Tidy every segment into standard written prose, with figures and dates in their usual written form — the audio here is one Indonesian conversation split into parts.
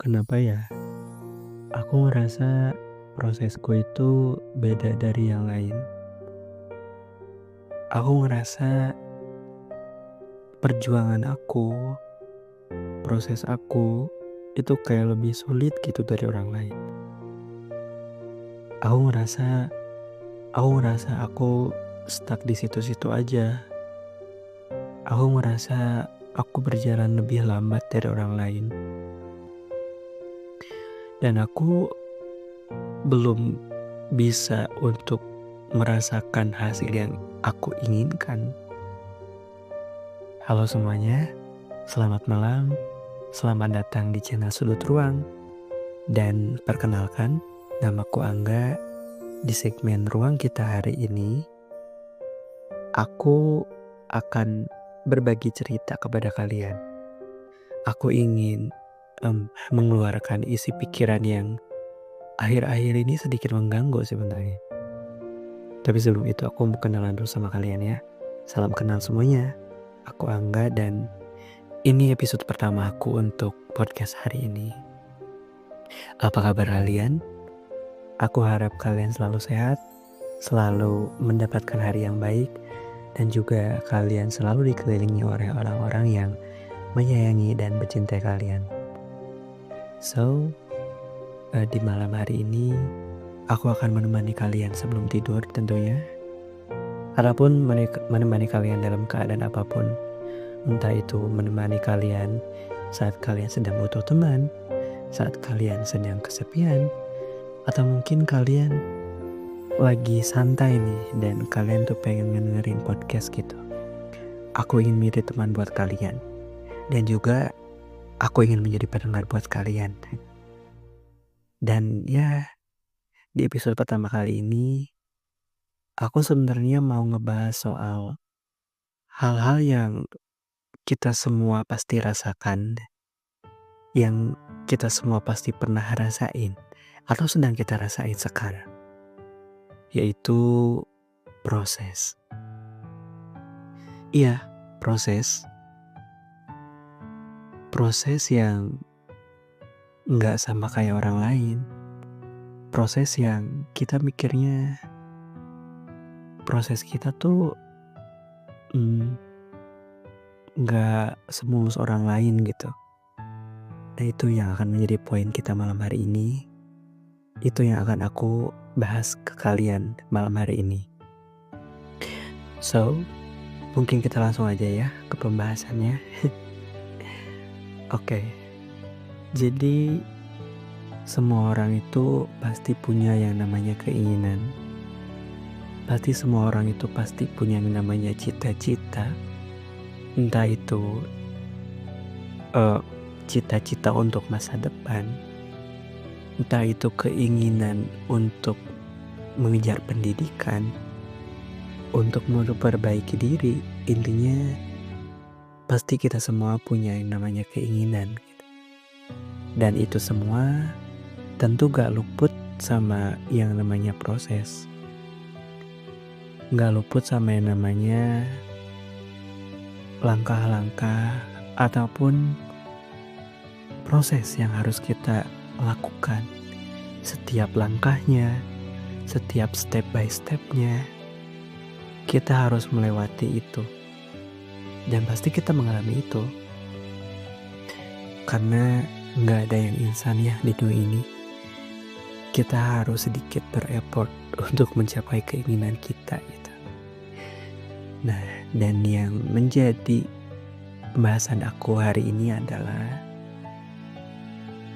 Kenapa ya? Aku ngerasa prosesku itu beda dari yang lain. Aku ngerasa perjuangan aku, proses aku itu kayak lebih sulit gitu dari orang lain. Aku ngerasa aku stuck di situ-situ aja. Aku ngerasa aku berjalan lebih lambat dari orang lain. Dan aku belum bisa untuk merasakan hasil yang aku inginkan. Halo semuanya, selamat malam, selamat datang di channel Sudut Ruang. Dan perkenalkan, namaku Angga. Di segmen Ruang Kita hari ini, aku akan berbagi cerita kepada kalian. Aku ingin mengeluarkan isi pikiran yang akhir-akhir ini sedikit mengganggu sebenarnya. Tapi sebelum itu aku mau kenalan dulu sama kalian ya. Salam kenal semuanya. Aku Angga dan ini episode pertama aku untuk podcast hari ini. Apa kabar kalian? Aku harap kalian selalu sehat, selalu mendapatkan hari yang baik, dan juga kalian selalu dikelilingi oleh orang-orang yang menyayangi dan mencintai kalian. So, di malam hari ini, aku akan menemani kalian sebelum tidur tentunya. Ataupun menemani kalian dalam keadaan apapun. Entah itu menemani kalian saat kalian sedang butuh teman, saat kalian sedang kesepian, atau mungkin kalian lagi santai nih dan kalian tuh pengen dengerin podcast gitu. Aku ingin menjadi teman buat kalian. Dan juga aku ingin menjadi pendengar buat kalian. Dan ya, di episode pertama kali ini aku sebenarnya mau ngebahas soal hal-hal yang kita semua pasti rasakan, yang kita semua pasti pernah rasain atau sedang kita rasain sekarang, yaitu proses. Iya, proses yang nggak sama kayak orang lain, proses yang kita mikirnya proses kita tuh nggak semulus orang lain gitu. Nah itu yang akan menjadi poin kita malam hari ini. Itu yang akan aku bahas ke kalian malam hari ini. So, mungkin kita langsung aja ya ke pembahasannya. Oke. Jadi semua orang itu pasti punya yang namanya keinginan. Pasti semua orang itu pasti punya yang namanya cita-cita. Entah itu cita-cita untuk masa depan, entah itu keinginan untuk mengejar pendidikan, untuk memperbaiki diri. Intinya pasti kita semua punya yang namanya keinginan gitu. Dan itu semua tentu gak luput sama yang namanya proses, gak luput sama yang namanya langkah-langkah ataupun proses yang harus kita lakukan. Setiap langkahnya, setiap step by stepnya, kita harus melewati itu. Dan pasti kita mengalami itu. Karena gak ada yang instan ya di dunia ini. Kita harus sedikit bereffort untuk mencapai keinginan kita gitu. Nah, dan yang menjadi pembahasan aku hari ini adalah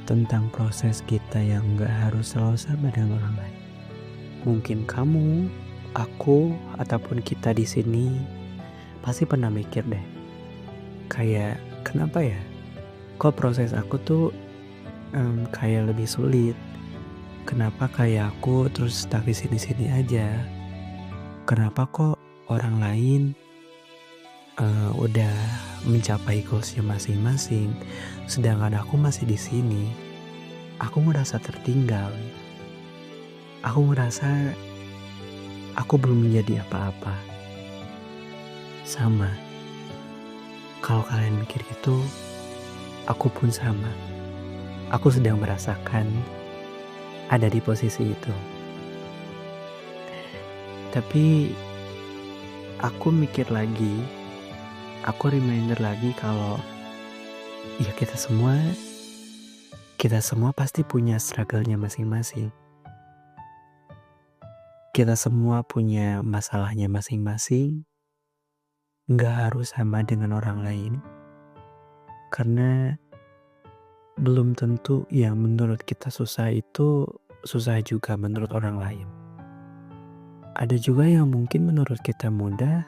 tentang proses kita yang gak harus selalu sama dengan orang lain. Mungkin kamu, aku, ataupun kita di sini pasti pernah mikir deh, kayak kenapa ya? Kok proses aku tuh kayak lebih sulit? Kenapa kayak aku terus stuck di sini-sini aja? Kenapa kok orang lain udah mencapai goalsnya masing-masing, sedangkan aku masih di sini? Aku merasa tertinggal. Aku merasa aku belum menjadi apa-apa. Sama. Kalau kalian mikir gitu, aku pun sama. aku sedang merasakan ada di posisi itu. Tapi aku mikir lagi, aku reminder lagi kalau ya kita semua pasti punya struggle-nya masing-masing. Kita semua punya masalahnya masing-masing, nggak harus sama dengan orang lain. Karena belum tentu yang menurut kita susah itu susah juga menurut orang lain. Ada juga yang mungkin menurut kita mudah,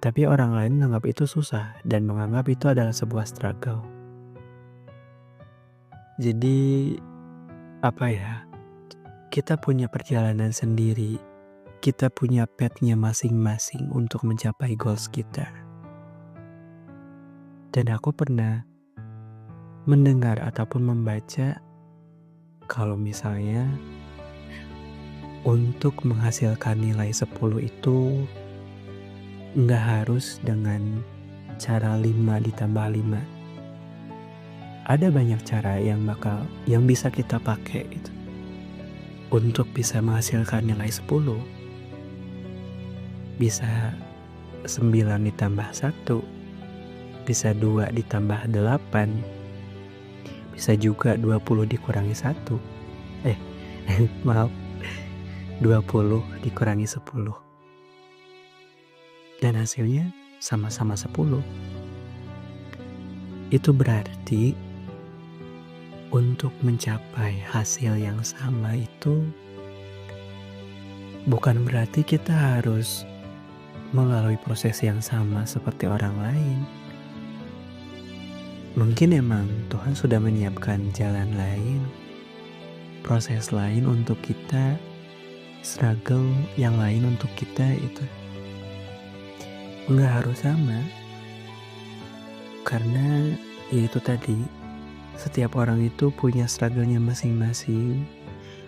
tapi orang lain menganggap itu susah dan menganggap itu adalah sebuah struggle. Jadi, apa ya, kita punya perjalanan sendiri, kita punya path-nya masing-masing untuk mencapai goals kita. Dan aku pernah mendengar ataupun membaca kalau misalnya untuk menghasilkan nilai 10 itu nggak harus dengan cara 5 ditambah 5. Ada banyak cara yang bisa kita pakai gitu, untuk bisa menghasilkan nilai 10. Bisa 9 ditambah 1, bisa 2 ditambah 8, bisa juga 20 dikurangi 1. Maaf, 20 dikurangi 10. Dan hasilnya sama-sama 10. Itu berarti untuk mencapai hasil yang sama itu bukan berarti kita harus melalui proses yang sama seperti orang lain. Mungkin emang Tuhan sudah menyiapkan jalan lain, proses lain untuk kita, struggle yang lain untuk kita itu. Nggak harus sama. Karena ya itu tadi, setiap orang itu punya struggle-nya masing-masing,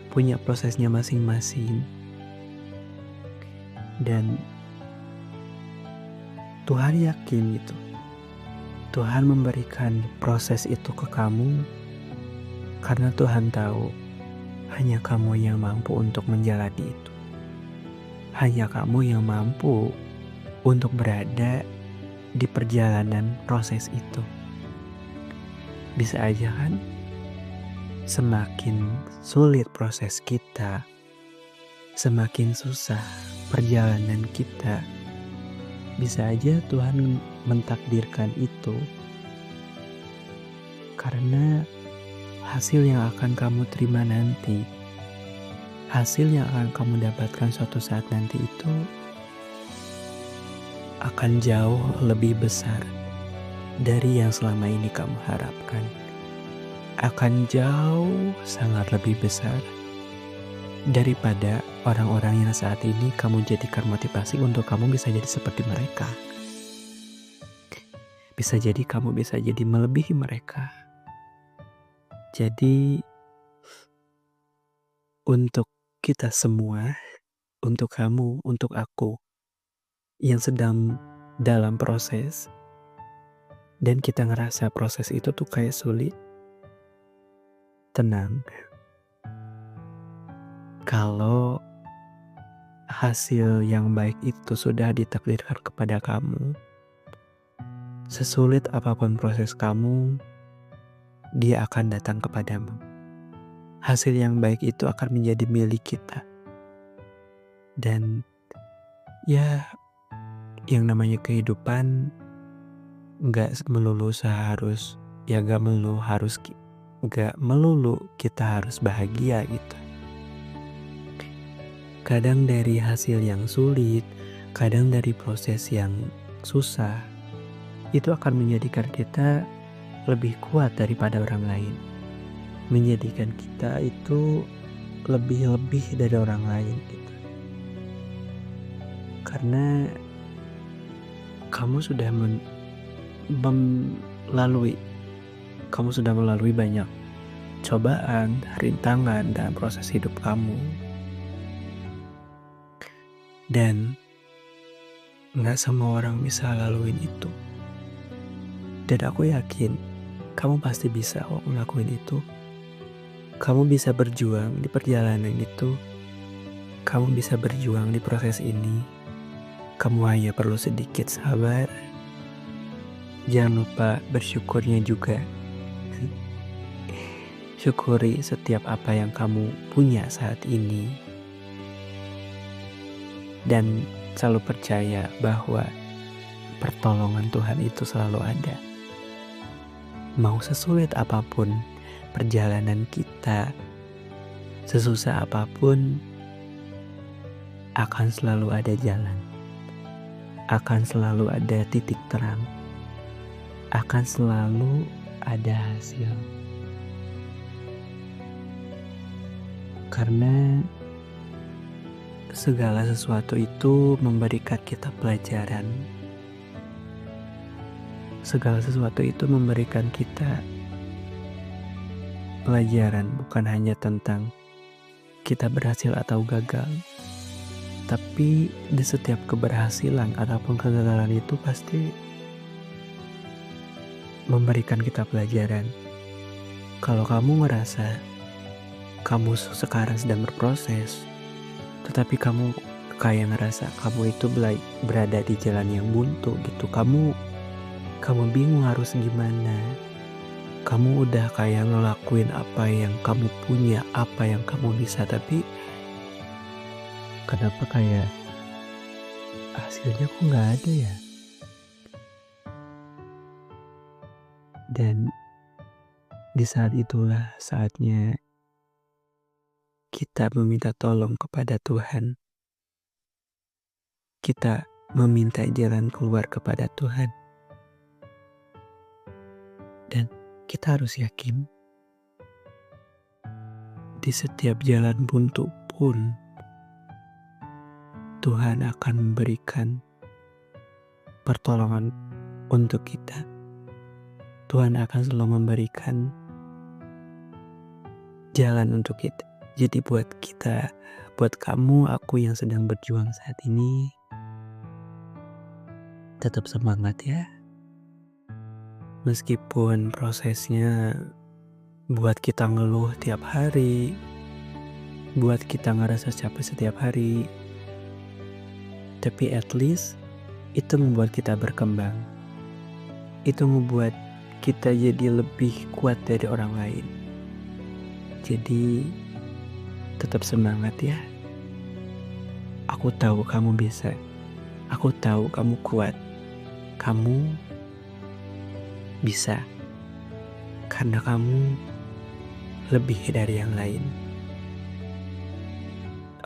punya prosesnya masing-masing. Dan Tuhan yakin gitu. Tuhan memberikan proses itu ke kamu karena Tuhan tahu hanya kamu yang mampu untuk menjalani itu. Hanya kamu yang mampu untuk berada di perjalanan proses itu. Bisa aja kan, semakin sulit proses kita, semakin susah perjalanan kita, bisa aja Tuhan mentakdirkan itu karena hasil yang akan kamu terima nanti, hasil yang akan kamu dapatkan suatu saat nanti itu akan jauh lebih besar dari yang selama ini kamu harapkan. Akan jauh sangat lebih besar daripada orang-orang yang saat ini kamu jadikan motivasi untuk kamu bisa jadi seperti mereka. Bisa jadi kamu bisa jadi melebihi mereka. Jadi untuk kita semua, untuk kamu, untuk aku yang sedang dalam proses dan kita ngerasa proses itu tuh kayak sulit, tenang. Kalau hasil yang baik itu sudah ditakdirkan kepada kamu, sesulit apapun proses kamu, dia akan datang kepadamu. Hasil yang baik itu akan menjadi milik kita. Dan ya, yang namanya kehidupan gak melulu kita harus bahagia gitu. Kadang dari hasil yang sulit, kadang dari proses yang susah, itu akan menjadikan kita lebih kuat daripada orang lain. Menjadikan kita itu lebih dari orang lain gitu. Karena kamu sudah melalui banyak cobaan, rintangan dalam proses hidup kamu. Dan gak semua orang bisa laluin itu. Dan aku yakin Kamu pasti bisa kok ngelakuin itu. Kamu bisa berjuang di perjalanan itu. Kamu bisa berjuang di proses ini. Kamu hanya perlu sedikit sabar. Jangan lupa bersyukurnya juga. Syukuri setiap apa yang kamu punya saat ini. Dan selalu percaya bahwa pertolongan Tuhan itu selalu ada. Mau sesulit apapun perjalanan kita, sesusah apapun, akan selalu ada jalan. Akan selalu ada titik terang. Akan selalu ada hasil. Karena segala sesuatu itu memberikan kita pelajaran. Segala sesuatu itu memberikan kita pelajaran, bukan hanya tentang kita berhasil atau gagal. Tapi di setiap keberhasilan ataupun kegagalan itu pasti memberikan kita pelajaran. Kalau kamu ngerasa kamu sekarang sedang berproses, tetapi kamu kayak ngerasa kamu itu berada di jalan yang buntu gitu. Kamu bingung harus gimana. Kamu udah kayak ngelakuin apa yang kamu punya, apa yang kamu bisa, tapi kenapa kayak hasilnya kok nggak ada ya? Dan di saat itulah saatnya kita meminta tolong kepada Tuhan. Kita meminta jalan keluar kepada Tuhan. Dan kita harus yakin di setiap jalan buntu pun Tuhan akan memberikan pertolongan untuk kita. Tuhan akan selalu memberikan jalan untuk kita. Jadi buat kita, buat kamu, aku yang sedang berjuang saat ini, tetap semangat ya. Meskipun prosesnya buat kita ngeluh tiap hari, buat kita ngerasa capek setiap hari, tapi at least itu membuat kita berkembang. Itu membuat kita jadi lebih kuat dari orang lain. Jadi tetap semangat ya. Aku tahu kamu bisa. Aku tahu kamu kuat. Kamu bisa. Karena kamu lebih dari yang lain.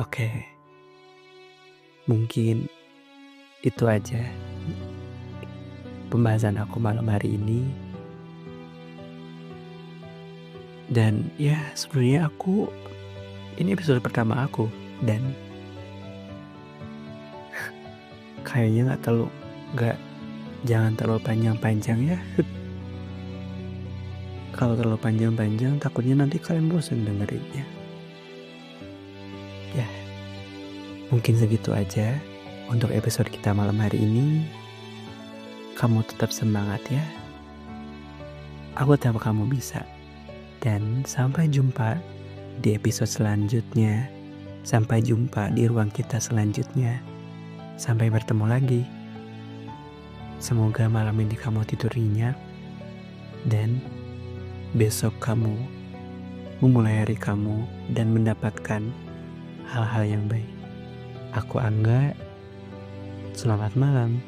Oke. Mungkin itu aja pembahasan aku malam hari ini. Dan ya sebenarnya ini episode pertama aku. Dan kayaknya jangan terlalu panjang-panjang ya. Kalau terlalu panjang-panjang takutnya nanti kalian bosan dengerinnya. Ya, mungkin segitu aja untuk episode kita malam hari ini. Kamu tetap semangat ya. Aku tahu kamu bisa. Dan sampai jumpa di episode selanjutnya. Sampai jumpa di ruang kita selanjutnya. Sampai bertemu lagi. Semoga malam ini kamu tidur nyenyak. Dan besok kamu memulai hari kamu dan mendapatkan hal-hal yang baik. Aku Angga. Selamat malam.